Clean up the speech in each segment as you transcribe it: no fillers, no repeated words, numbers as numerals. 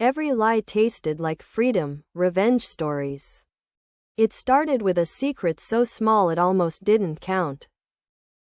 Every lie tasted like freedom, revenge stories. It started with a secret so small it almost didn't count.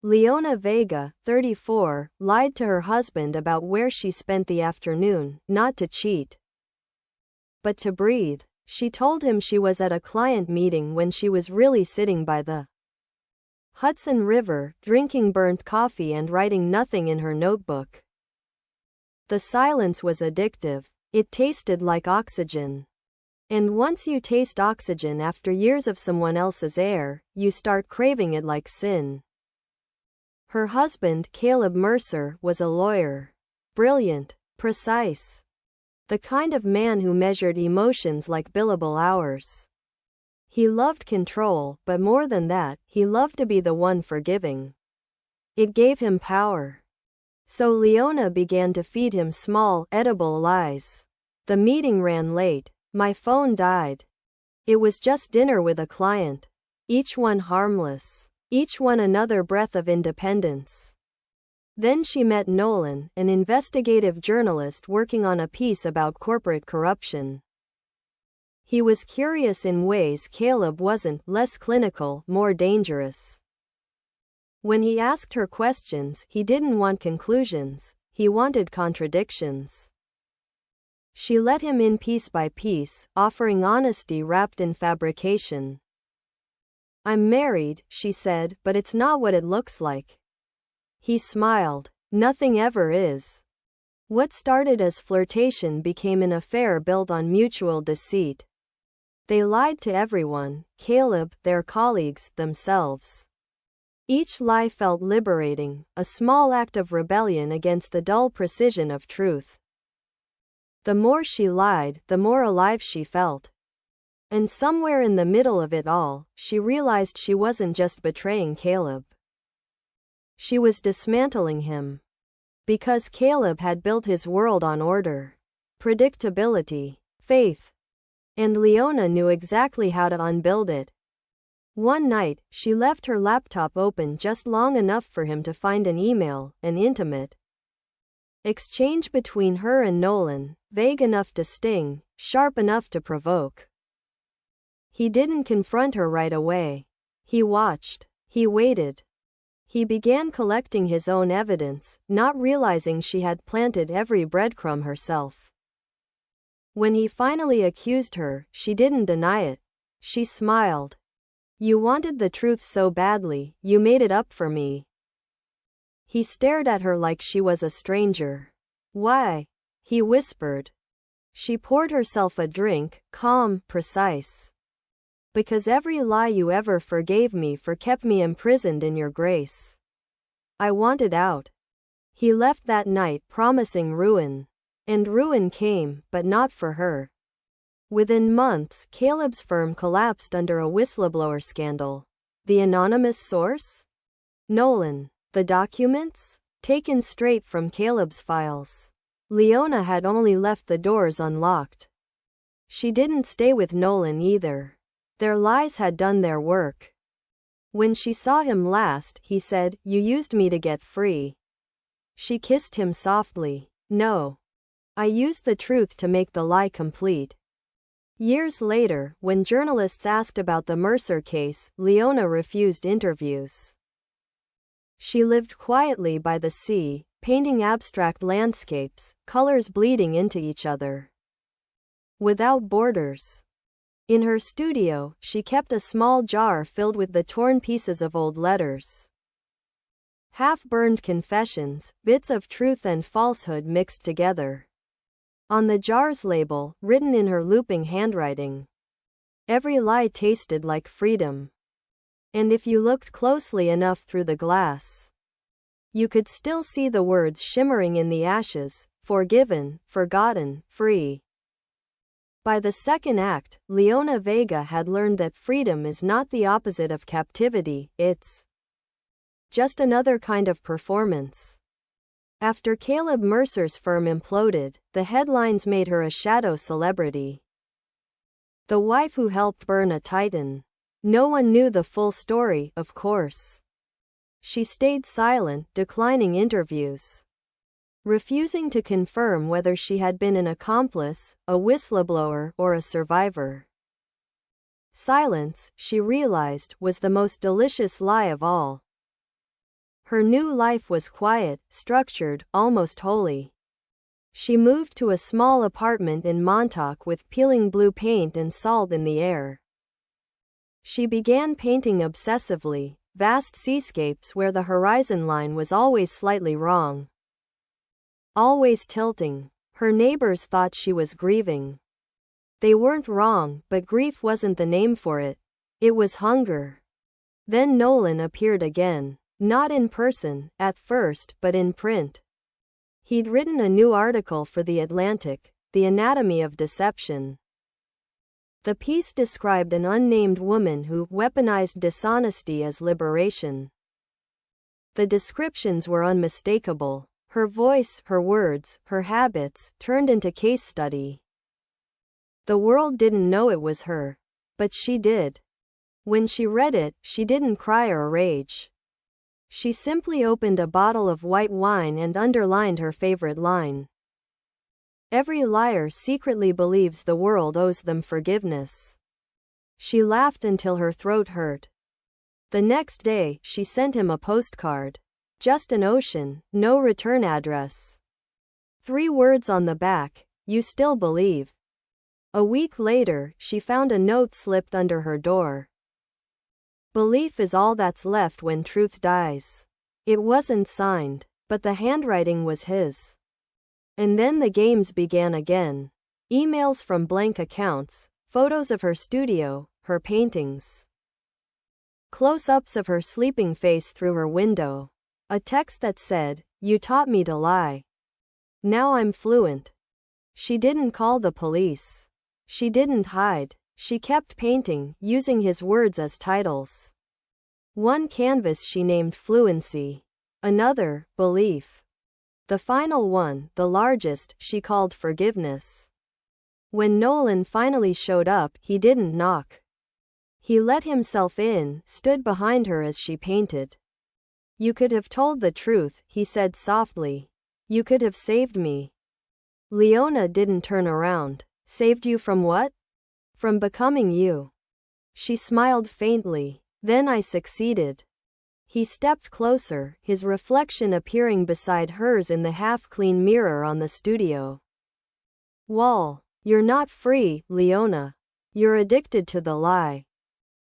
Leona Vega, 34, lied to her husband about where she spent the afternoon, not to cheat, but to breathe. She told him she was at a client meeting when she was really sitting by the Hudson River, drinking burnt coffee and writing nothing in her notebook. The silence was addictive. It tasted like oxygen. And once you taste oxygen after years of someone else's air, you start craving it like sin. Her husband, Caleb Mercer, was a lawyer. Brilliant, precise. The kind of man who measured emotions like billable hours. He loved control, but more than that, he loved to be the one forgiving. It gave him power. So Leona began to feed him small, edible lies. The meeting ran late. My phone died. It was just dinner with a client. Each one harmless. Each one another breath of independence. Then she met Nolan, an investigative journalist working on a piece about corporate corruption. He was curious in ways Caleb wasn't, less clinical, more dangerous. When he asked her questions, he didn't want conclusions, he wanted contradictions. She let him in piece by piece, offering honesty wrapped in fabrication. I'm married, she said, but it's not what it looks like. He smiled. Nothing ever is. What started as flirtation became an affair built on mutual deceit. They lied to everyone, Caleb, their colleagues, themselves. Each lie felt liberating, a small act of rebellion against the dull precision of truth. The more she lied, the more alive she felt. And somewhere in the middle of it all, she realized she wasn't just betraying Caleb. She was dismantling him. Because Caleb had built his world on order, predictability, faith. And Leona knew exactly how to unbuild it. One night, she left her laptop open just long enough for him to find an email, an intimate exchange between her and Nolan, vague enough to sting, sharp enough to provoke. He didn't confront her right away. He watched. He waited. He began collecting his own evidence, not realizing she had planted every breadcrumb herself. When he finally accused her, she didn't deny it. She smiled. You wanted the truth so badly, you made it up for me. He stared at her like she was a stranger. Why? He whispered. She poured herself a drink, calm, precise. Because every lie you ever forgave me for kept me imprisoned in your grace. I wanted out. He left that night promising ruin. And ruin came, but not for her. Within months, Caleb's firm collapsed under a whistleblower scandal. The anonymous source? Nolan. The documents? Taken straight from Caleb's files. Leona had only left the doors unlocked. She didn't stay with Nolan either. Their lies had done their work. When she saw him last, he said, "You used me to get free." She kissed him softly. No. I used the truth to make the lie complete. Years later, when journalists asked about the Mercer case, Leona refused interviews. She lived quietly by the sea, painting abstract landscapes, colors bleeding into each other. Without borders. In her studio, she kept a small jar filled with the torn pieces of old letters. Half-burned confessions, bits of truth and falsehood mixed together. On the jar's label, written in her looping handwriting, every lie tasted like freedom. And if you looked closely enough through the glass, you could still see the words shimmering in the ashes: forgiven, forgotten, free. By the second act, Leona Vega had learned that freedom is not the opposite of captivity, it's just another kind of performance. After Caleb Mercer's firm imploded, the headlines made her a shadow celebrity. The wife who helped burn a titan. No one knew the full story, of course. She stayed silent, declining interviews. refusing to confirm whether she had been an accomplice, a whistleblower, or a survivor. Silence, she realized, was the most delicious lie of all. Her new life was quiet, structured, almost holy. She moved to a small apartment in Montauk with peeling blue paint and salt in the air. She began painting obsessively, vast seascapes where the horizon line was always slightly wrong. Always tilting. Her neighbors thought she was grieving. They weren't wrong, but grief wasn't the name for it. It was hunger. Then Nolan appeared again. Not in person, at first, but in print. He'd written a new article for The Atlantic, The Anatomy of Deception. The piece described an unnamed woman who weaponized dishonesty as liberation. The descriptions were unmistakable. Her voice, her words, her habits, turned into case study. The world didn't know it was her. But she did. When she read it, she didn't cry or rage. She simply opened a bottle of white wine and underlined her favorite line. Every liar secretly believes the world owes them forgiveness. She laughed until her throat hurt. The next day, she sent him a postcard. Just an ocean, no return address. 3 words on the back, "You still believe." A week later, she found a note slipped under her door. Belief is all that's left when truth dies. It wasn't signed, but the handwriting was his. And then the games began again. Emails from blank accounts, photos of her studio, her paintings. Close-ups of her sleeping face through her window. A text that said, "You taught me to lie. Now I'm fluent." She didn't call the police. She didn't hide. She kept painting, using his words as titles. One canvas she named Fluency. Another, Belief. The final one, the largest, she called Forgiveness. When Nolan finally showed up, he didn't knock. He let himself in, stood behind her as she painted. "You could have told the truth," he said softly. "You could have saved me." Leona didn't turn around. "Saved you from what?" "From becoming you." She smiled faintly. "Then I succeeded." He stepped closer, his reflection appearing beside hers in the half-clean mirror on the studio wall. "You're not free, Leona. You're addicted to the lie."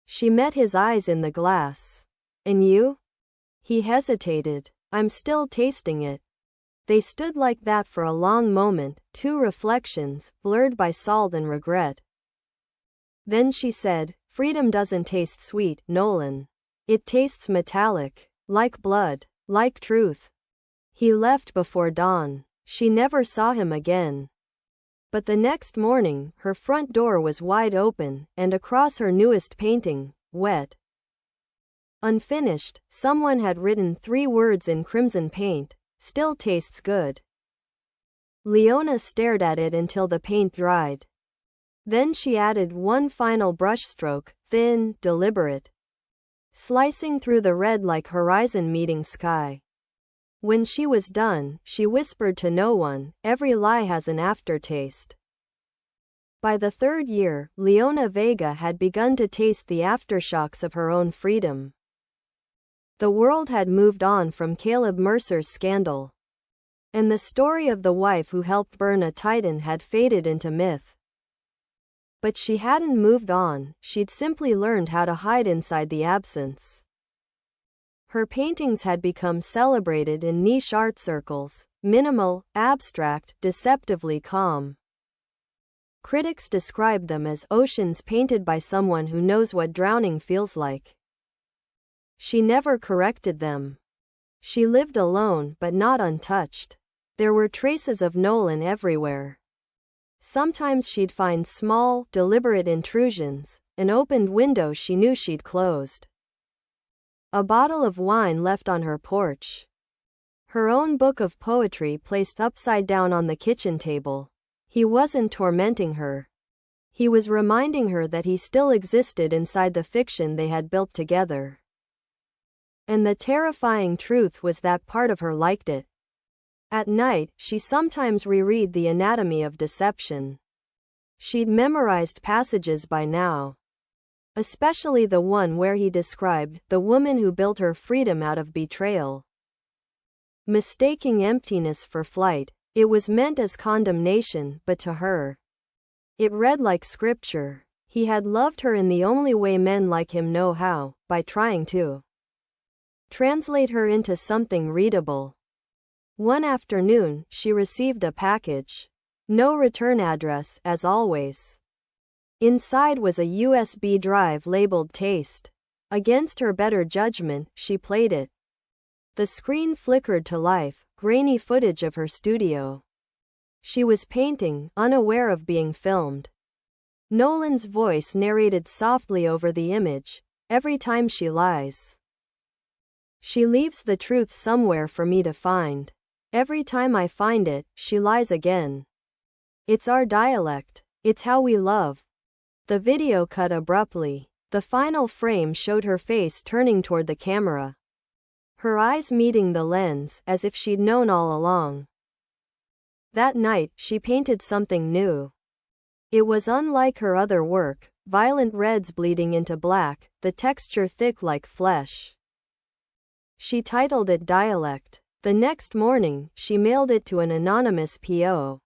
She met his eyes in the glass. "And you?" He hesitated. "I'm still tasting it." They stood like that for a long moment, 2 reflections, blurred by salt and regret. Then she said, "Freedom doesn't taste sweet, Nolan. It tastes metallic. Like blood. Like truth." He left before dawn. She never saw him again. But the next morning, her front door was wide open, and across her newest painting, wet, unfinished, someone had written 3 words in crimson paint, "Still tastes good." Leona stared at it until the paint dried. Then she added one final brushstroke, thin, deliberate, slicing through the red like horizon meeting sky. When she was done, she whispered to no one, "Every lie has an aftertaste." By the 3rd year, Leona Vega had begun to taste the aftershocks of her own freedom. The world had moved on from Caleb Mercer's scandal. And the story of the wife who helped burn a titan had faded into myth. But she hadn't moved on, she'd simply learned how to hide inside the absence. Her paintings had become celebrated in niche art circles, minimal, abstract, deceptively calm. Critics described them as oceans painted by someone who knows what drowning feels like. She never corrected them. She lived alone, but not untouched. There were traces of Nolan everywhere. Sometimes she'd find small, deliberate intrusions, an opened window she knew she'd closed, a bottle of wine left on her porch, her own book of poetry placed upside down on the kitchen table. He wasn't tormenting her. He was reminding her that he still existed inside the fiction they had built together. And the terrifying truth was that part of her liked it. At night, she sometimes reread The Anatomy of Deception. She'd memorized passages by now, especially the one where he described the woman who built her freedom out of betrayal. Mistaking emptiness for flight, it was meant as condemnation, but to her, it read like scripture. He had loved her in the only way men like him know how, by trying to translate her into something readable. One afternoon, she received a package. No return address, as always. Inside was a USB drive labeled Taste. Against her better judgment, she played it. The screen flickered to life, grainy footage of her studio. She was painting, unaware of being filmed. Nolan's voice narrated softly over the image. Every time she lies, she leaves the truth somewhere for me to find. Every time I find it, she lies again. It's our dialect. It's how we love. The video cut abruptly. The final frame showed her face turning toward the camera, her eyes meeting the lens, as if she'd known all along. That night, she painted something new. It was unlike her other work, violent reds bleeding into black, the texture thick like flesh. She titled it Dialect. The next morning, she mailed it to an anonymous P.O.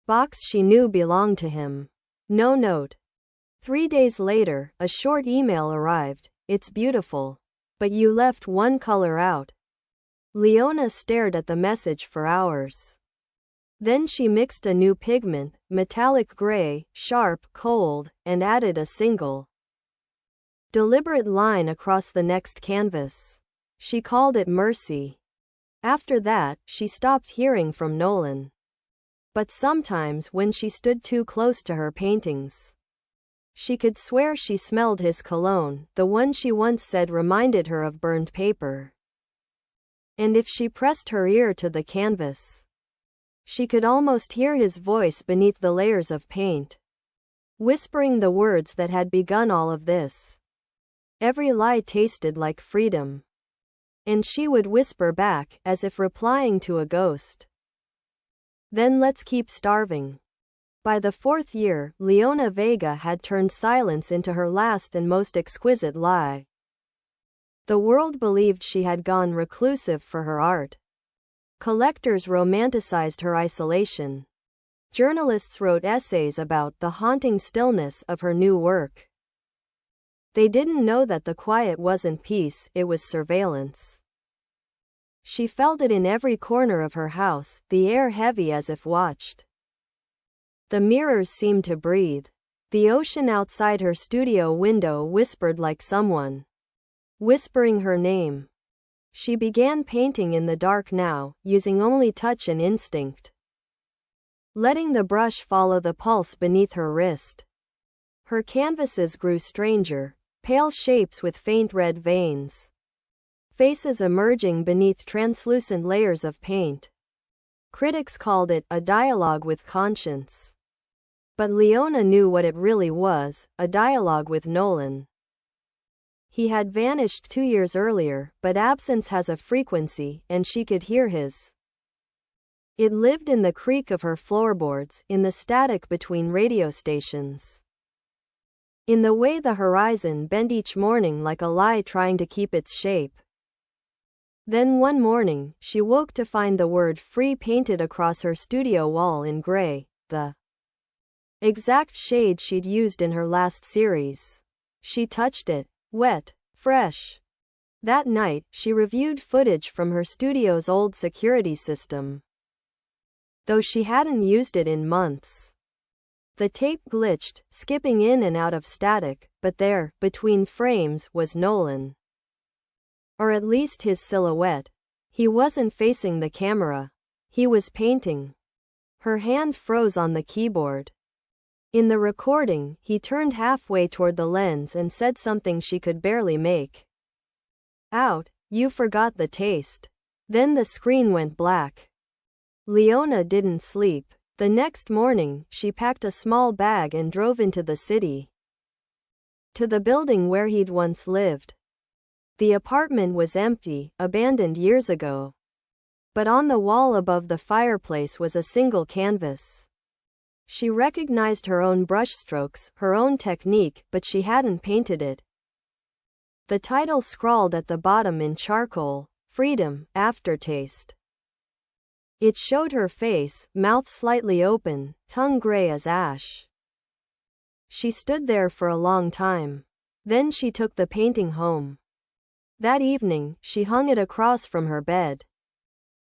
box she knew belonged to him. No note. 3 days later, a short email arrived. It's beautiful, but you left one color out. Leona stared at the message for hours. Then she mixed a new pigment, metallic gray, sharp, cold, and added a single, deliberate line across the next canvas. She called it Mercy. After that, she stopped hearing from Nolan. But sometimes, when she stood too close to her paintings, she could swear she smelled his cologne, the one she once said reminded her of burned paper. And if she pressed her ear to the canvas, she could almost hear his voice beneath the layers of paint, whispering the words that had begun all of this. Every lie tasted like freedom. And she would whisper back, as if replying to a ghost. Then let's keep starving. By the 4th year, Leona Vega had turned silence into her last and most exquisite lie. The world believed she had gone reclusive for her art. Collectors romanticized her isolation. Journalists wrote essays about the haunting stillness of her new work. They didn't know that the quiet wasn't peace, it was surveillance. She felt it in every corner of her house, the air heavy as if watched. The mirrors seemed to breathe. The ocean outside her studio window whispered like someone whispering her name. She began painting in the dark now, using only touch and instinct, letting the brush follow the pulse beneath her wrist. Her canvases grew stranger, pale shapes with faint red veins, faces emerging beneath translucent layers of paint. Critics called it a dialogue with conscience. But Leona knew what it really was, a dialogue with Nolan. He had vanished 2 years earlier, but absence has a frequency, and she could hear his. It lived in the creak of her floorboards, in the static between radio stations, in the way the horizon bent each morning like a lie trying to keep its shape. Then one morning, she woke to find the word free painted across her studio wall in gray, the exact shade she'd used in her last series. She touched it, wet, fresh. That night, she reviewed footage from her studio's old security system, though she hadn't used it in months. The tape glitched, skipping in and out of static, but there, between frames, was Nolan. Or at least his silhouette. He wasn't facing the camera. He was painting. Her hand froze on the keyboard. In the recording, he turned halfway toward the lens and said something she could barely make out. You forgot the taste. Then the screen went black. Leona didn't sleep. The next morning, she packed a small bag and drove into the city, to the building where he'd once lived. The apartment was empty, abandoned years ago. But on the wall above the fireplace was a single canvas. She recognized her own brushstrokes, her own technique, but she hadn't painted it. The title scrawled at the bottom in charcoal, "Freedom, Aftertaste." It showed her face, mouth slightly open, tongue gray as ash. She stood there for a long time. Then she took the painting home. That evening, she hung it across from her bed.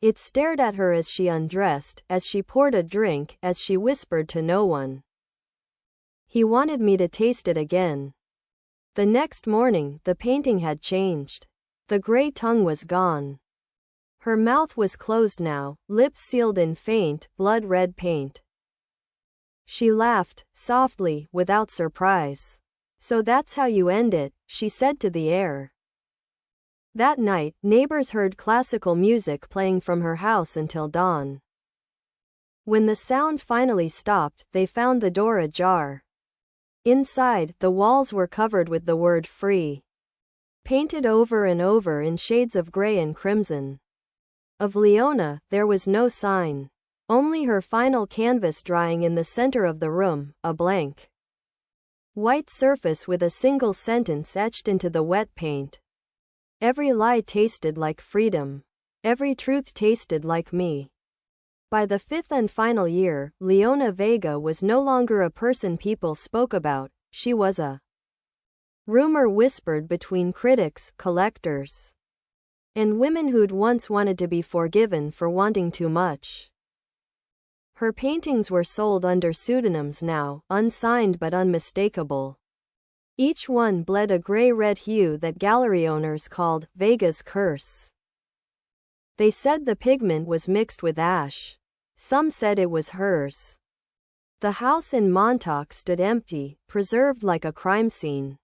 It stared at her as she undressed, as she poured a drink, as she whispered to no one. He wanted me to taste it again. The next morning, the painting had changed. The gray tongue was gone. Her mouth was closed now, lips sealed in faint, blood-red paint. She laughed, softly, without surprise. "So that's how you end it," she said to the air. That night, neighbors heard classical music playing from her house until dawn. When the sound finally stopped, they found the door ajar. Inside, the walls were covered with the word "free," painted over and over in shades of gray and crimson. Of Leona, there was no sign. Only her final canvas drying in the center of the room, a blank white surface with a single sentence etched into the wet paint. "Every lie tasted like freedom. Every truth tasted like me." By the fifth and final year, Leona Vega was no longer a person people spoke about, she was a rumor whispered between critics, collectors, and women who'd once wanted to be forgiven for wanting too much. Her paintings were sold under pseudonyms now, unsigned but unmistakable. Each one bled a gray-red hue that gallery owners called Vega's curse. They said the pigment was mixed with ash. Some said it was hers. The house in Montauk stood empty, preserved like a crime scene.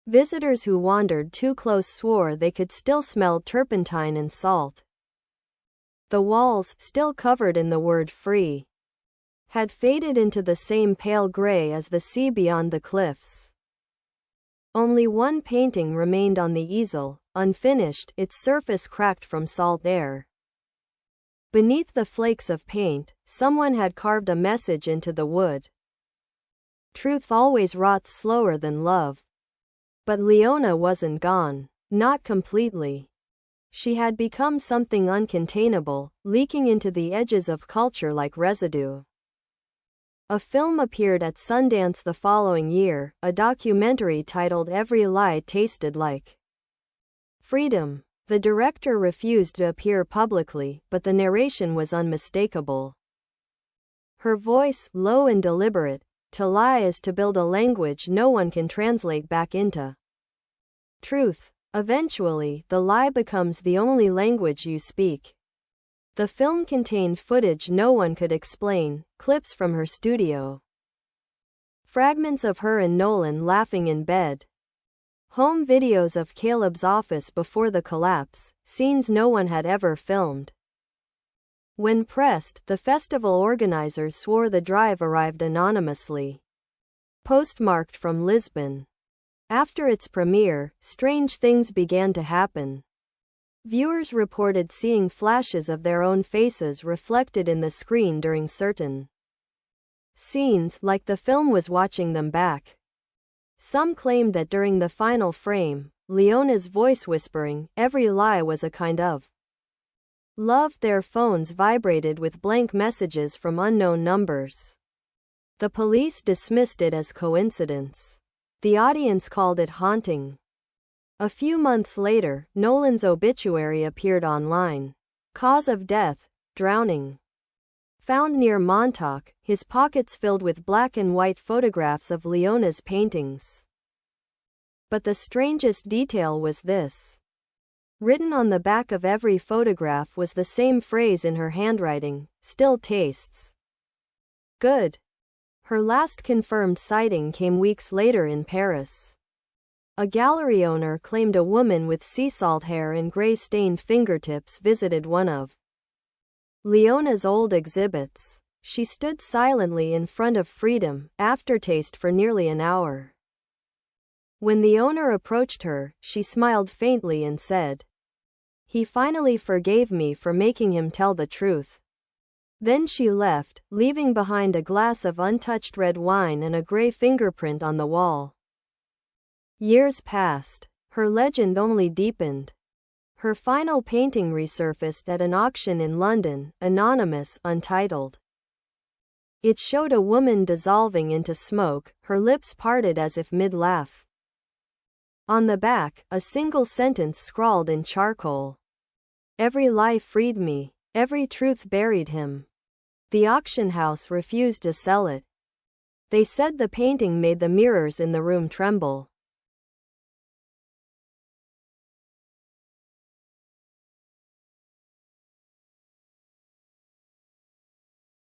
Visitors who wandered too close swore they could still smell turpentine and salt. The walls, still covered in the word "free," had faded into the same pale gray as the sea beyond the cliffs. Only one painting remained on the easel, unfinished, its surface cracked from salt air. Beneath the flakes of paint, someone had carved a message into the wood. Truth always rots slower than love. But Leona wasn't gone. Not completely. She had become something uncontainable, leaking into the edges of culture like residue. A film appeared at Sundance the following year, a documentary titled "Every Lie Tasted Like Freedom." The director refused to appear publicly, but the narration was unmistakable. Her voice, low and deliberate, "To lie is to build a language no one can translate back into truth. Eventually, the lie becomes the only language you speak." The film contained footage no one could explain, clips from her studio, fragments of her and Nolan laughing in bed, home videos of Caleb's office before the collapse, scenes no one had ever filmed. When pressed, the festival organizers swore the drive arrived anonymously, postmarked from Lisbon. After its premiere, strange things began to happen. Viewers reported seeing flashes of their own faces reflected in the screen during certain scenes, like the film was watching them back. Some claimed that during the final frame, Leona's voice whispering, "Every lie was a kind of love." Their phones vibrated with blank messages from unknown numbers. The police dismissed it as coincidence. The audience called it haunting. A few months later, Nolan's obituary appeared online. Cause of death: drowning. Found near Montauk, his pockets filled with black and white photographs of Leona's paintings. But the strangest detail was this. Written on the back of every photograph was the same phrase in her handwriting: "Still tastes good." Her last confirmed sighting came weeks later in Paris. A gallery owner claimed a woman with sea salt hair and gray-stained fingertips visited one of Leona's old exhibits. She stood silently in front of Freedom, Aftertaste, for nearly an hour. When the owner approached her, she smiled faintly and said, He finally forgave me for making him tell the truth. Then she left, leaving behind a glass of untouched red wine and a gray fingerprint on the wall. Years passed. Her legend only deepened. Her final painting resurfaced at an auction in London, anonymous, untitled. It showed a woman dissolving into smoke, her lips parted as if mid-laugh. On the back, a single sentence scrawled in charcoal. Every lie freed me. Every truth buried him. The auction house refused to sell it. They said the painting made the mirrors in the room tremble.